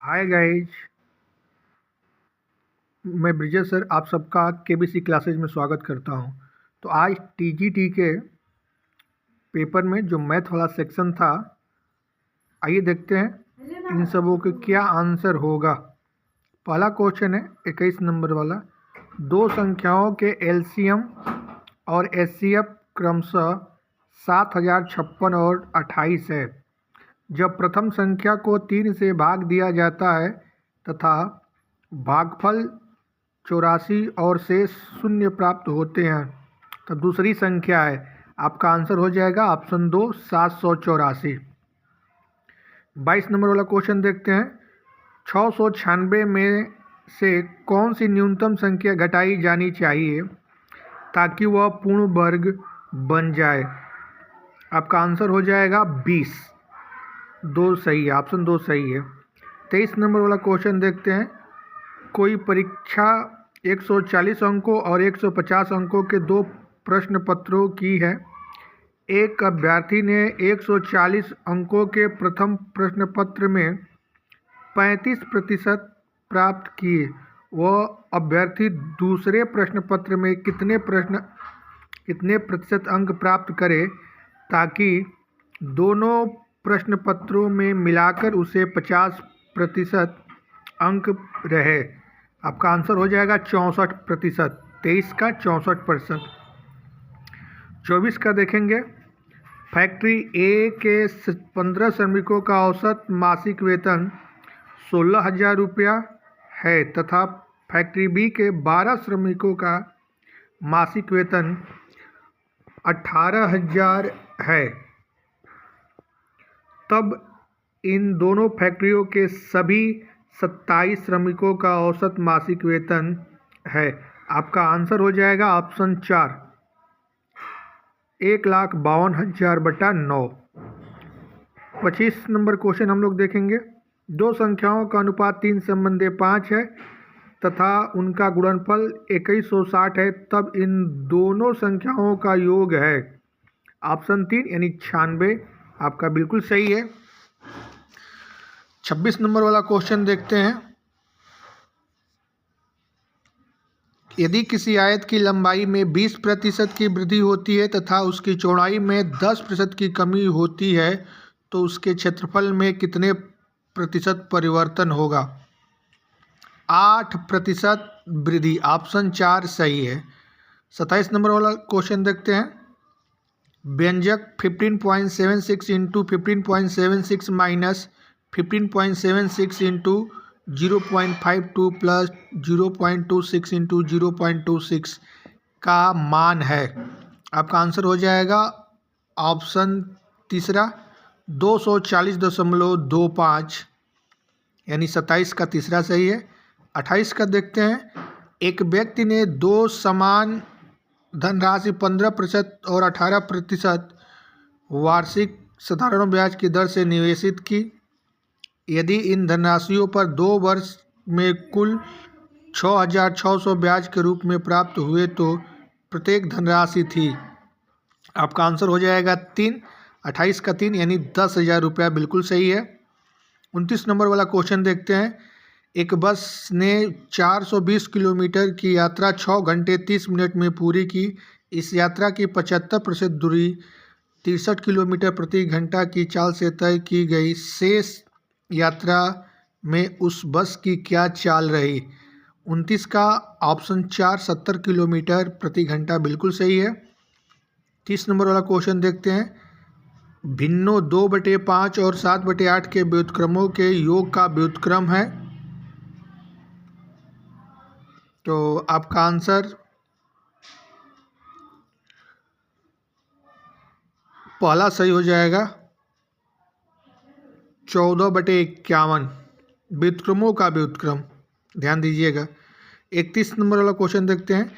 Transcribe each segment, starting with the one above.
Hi guys, मैं Brijesh sir आप सबका केबीसी क्लासेज में स्वागत करता हूं। तो आज टीजीटी के पेपर में जो मैथ वाला सेक्शन था, आइए देखते हैं इन सबों के क्या आंसर होगा। पहला क्वेश्चन है 21 नंबर वाला। दो संख्याओं के एलसीएम और एचसीएफ क्रमशः 7056 और 28 है। जब प्रथम संख्या को 3 से भाग दिया जाता है तथा भागफल 84 और शेष 0 प्राप्त होते हैं, तो दूसरी संख्या है। आपका आंसर हो जाएगा ऑप्शन 2 784। 22 नंबर वाला क्वेश्चन देखते हैं। 696 में से कौन सी न्यूनतम संख्या घटाई जानी चाहिए ताकि वह पूर्ण वर्ग बन जाए? आपका आंसर हो जाएगा 20। 2 सही है, ऑप्शन 2 सही है। 23 नंबर वाला क्वेश्चन देखते हैं। कोई परीक्षा 140 अंकों और 150 अंकों के 2 प्रश्न पत्रों की है। एक अभ्यर्थी ने 140 अंकों के प्रथम प्रश्न पत्र में 35% प्राप्त किए। वह अभ्यर्थी दूसरे प्रश्न पत्र में कितने प्रतिशत अंक प्राप्त करे ताकि दोनों प्रश्न पत्रों में मिलाकर उसे 50% अंक रहे? आपका आंसर हो जाएगा 64%। 23 का 64%। 24 का देखेंगे। फैक्ट्री ए के 15 श्रमिकों का औसत मासिक वेतन 16,000 रुपया है तथा फैक्ट्री बी के 12 श्रमिकों का मासिक वेतन 18,000 है। तब इन दोनों फैक्ट्रियों के सभी 27 श्रमिकों का औसत मासिक वेतन है। आपका आंसर हो जाएगा ऑप्शन 4 1,52,000 बटा 9। 25 नंबर क्वेश्चन हम लोग देखेंगे। दो संख्याओं का अनुपात 3 संबंधी 5 है तथा उनका गुणनफल 2160 है, तब इन दोनों संख्याओं का योग है। ऑप्शन 3 यानी 96 आपका बिल्कुल सही है। 26 नंबर वाला क्वेश्चन देखते हैं। यदि किसी आयत की लंबाई में 20% की वृद्धि होती है तथा उसकी चौड़ाई में 10% की कमी होती है तो उसके क्षेत्रफल में कितने प्रतिशत परिवर्तन होगा? 8% वृद्धि। ऑप्शन 4 सही है। 27 नंबर वाला क्वेश्चन देखते हैं। व्यंजक 15.76 into 15.76 minus 15.76 into 0.52 plus 0.26 into 0.26 का मान है। आपका आंसर हो जाएगा ऑप्शन तीसरा 240.25 यानी 27 का तीसरा सही है। 28 का देखते हैं। एक व्यक्ति ने दो समान धनराशि 15% और 18% वार्षिक साधारण ब्याज की दर से निवेशित की। यदि इन धनराशियों पर 2 वर्ष में कुल 6,600 ब्याज के रूप में प्राप्त हुए तो प्रत्येक धनराशि थी। आपका आंसर हो जाएगा 3। 28 का 3 यानी 10,000 रुपया बिल्कुल सही है। 29 नंबर वाला क्वेश्चन देखते हैं। एक बस ने 420 किलोमीटर की यात्रा 6 घंटे 30 मिनट में पूरी की। इस यात्रा की 75% दूरी 63 किलोमीटर प्रति घंटा की चाल से तय की गई। शेष यात्रा में उस बस की क्या चाल रही? 29 का ऑप्शन 4 70 किलोमीटर प्रति घंटा बिल्कुल सही है। 30 नंबर वाला क्वेश्चन देखते हैं। भिन्नों 2/5 और 7/8 के व्युत्क्रमों के योग का व्युत्क्रम है। तो आपका आंसर पहला सही हो जाएगा 14/51 व्युत्क्रमों का व्युत्क्रम। ध्यान दीजिएगा। 31 नंबर वाला क्वेश्चन देखते हैं।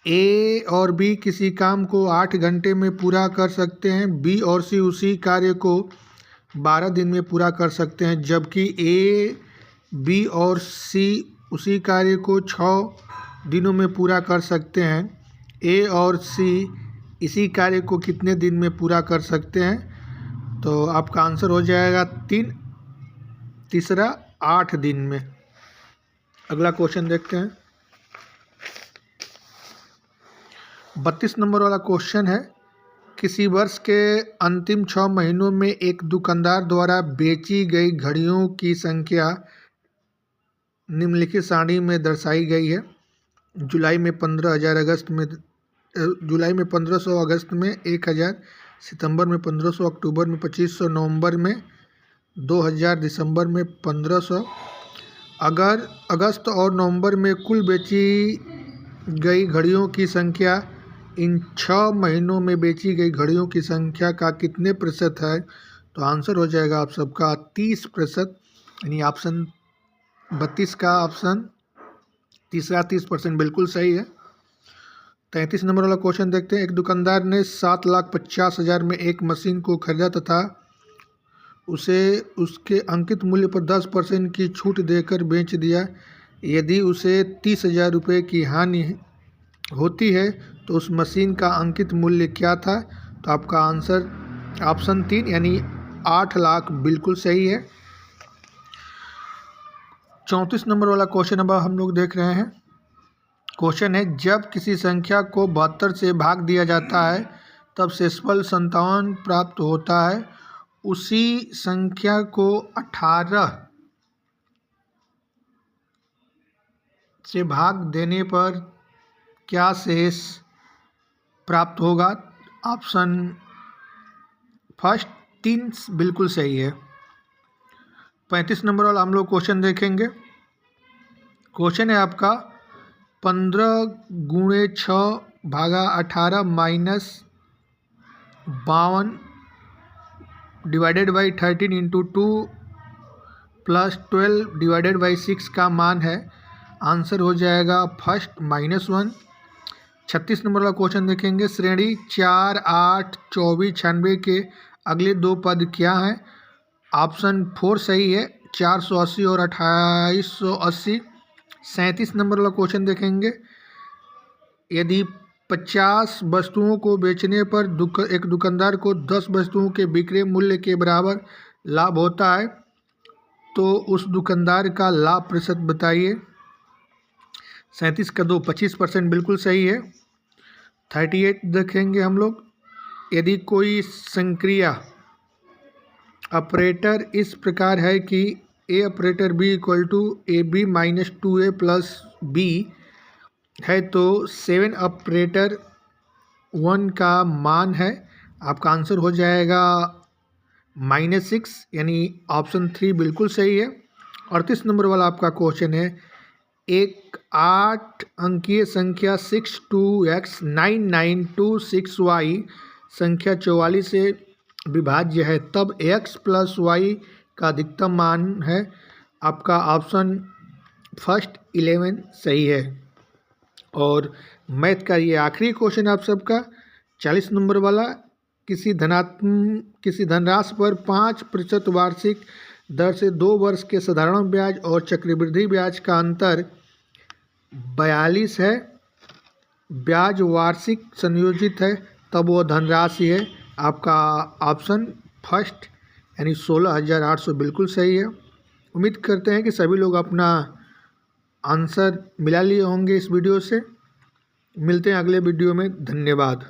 ए और बी किसी काम को 8 घंटे में पूरा कर सकते हैं। बी और सी उसी कार्य को 12 दिन में पूरा कर सकते हैं, जबकि ए बी और सी उसी कार्य को 6 दिनों में पूरा कर सकते हैं। ए और सी इसी कार्य को कितने दिन में पूरा कर सकते हैं? तो आपका आंसर हो जाएगा 3 तीसरा 8 दिन में। अगला क्वेश्चन देखते हैं। 32 नंबर वाला क्वेश्चन है, किसी वर्ष के अंतिम 6 महीनों में एक दुकानदार द्वारा बेची गई घड़ियों की संख्या निम्नलिखित सारणी में दर्शाई गई है। जुलाई में 1500, अगस्त में 1000, सितंबर में 1500, अक्टूबर में 2500, नवंबर में 2000, दिसंबर में 1500। अगर अगस्त और नवंबर में कुल बेची गई घड़ियों की संख्या इन 6 महीनों में बेची गई घड़ियों की संख्या का कितने प्रतिशत है, तो आंसर हो जाएगा आप सबका 30%, यानी ऑप्शन 32 का ऑप्शन तीसरा 30% बिल्कुल सही है। 33 नंबर वाला क्वेश्चन देखते हैं। एक दुकानदार ने 7,50,000 में एक मशीन को खरीदा तथा उसे उसके अंकित मूल्य पर 10% की छूट देकर बेच दिया। यदि उसे 30,000 रुपये की हानि होती है तो उस मशीन का अंकित मूल्य क्या था, तो आपका आंसर ऑप्शन 3 यानी 8 लाख बिल्कुल सही है। 34 नंबर वाला क्वेश्चन अब हम लोग देख रहे हैं। क्वेश्चन है, जब किसी संख्या को 72 से भाग दिया जाता है तब शेषफल 57 प्राप्त होता है। उसी संख्या को 18 से भाग देने पर क्या शेष प्राप्त होगा, ऑप्शन फर्स्ट 3 बिल्कुल सही है। 35 नंबर वाला हम लोग क्वेश्चन देखेंगे। क्वेश्चन है आपका 15 गुणे 6 भागा 18 minus 52 divided by 13 into 2 plus 12 divided by 6 का मान है। आंसर हो जाएगा फर्स्ट -1। 36 नंबर वाला क्वेश्चन देखेंगे। श्रेणी 4, 8, 24, 96 के अगले दो पद क्या हैं, ऑप्शन 4 सही है, 480 और 2880। 37 नंबर वाला क्वेश्चन देखेंगे। यदि 50 वस्तुओं को बेचने पर एक दुकानदार को 10 वस्तुओं के विक्रय मूल्य के बराबर लाभ होता है तो उस दुकानदार का लाभ प्रतिशत बताइए। 37 का 2 25% बिल्कुल सही है। 38 देखेंगे हम लोग। यदि कोई संक्रिया ऑपरेटर इस प्रकार है कि a operator b equal to a b minus 2a plus b है तो 7 ऑपरेटर 1 का मान है। आपका आंसर हो जाएगा -6 यानी ऑप्शन 3 बिल्कुल सही है। 38 नंबर वाला आपका क्वेश्चन है, एक 8 अंकीय संख्या 62x9926y संख्या 44 से विभाज्य है, तब x प्लस y का अधिकतम मान है। आपका ऑप्शन फर्स्ट 11 सही है। और मैथ का ये आखिरी क्वेश्चन आप सबका 40 नंबर वाला, किसी धनराशि पर 5% वार्षिक दर से 2 वर्ष के साधारण ब्याज और चक्रवृद्धि ब्याज का अंतर 42 है, ब्याज वार्षिक संयोजित है, तब वो धनराशि है। आपका ऑप्शन फर्स्ट यानी 16,800 बिल्कुल सही है। उम्मीद करते हैं कि सभी लोग अपना आंसर मिला लिए होंगे इस वीडियो से। मिलते हैं अगले वीडियो में। धन्यवाद।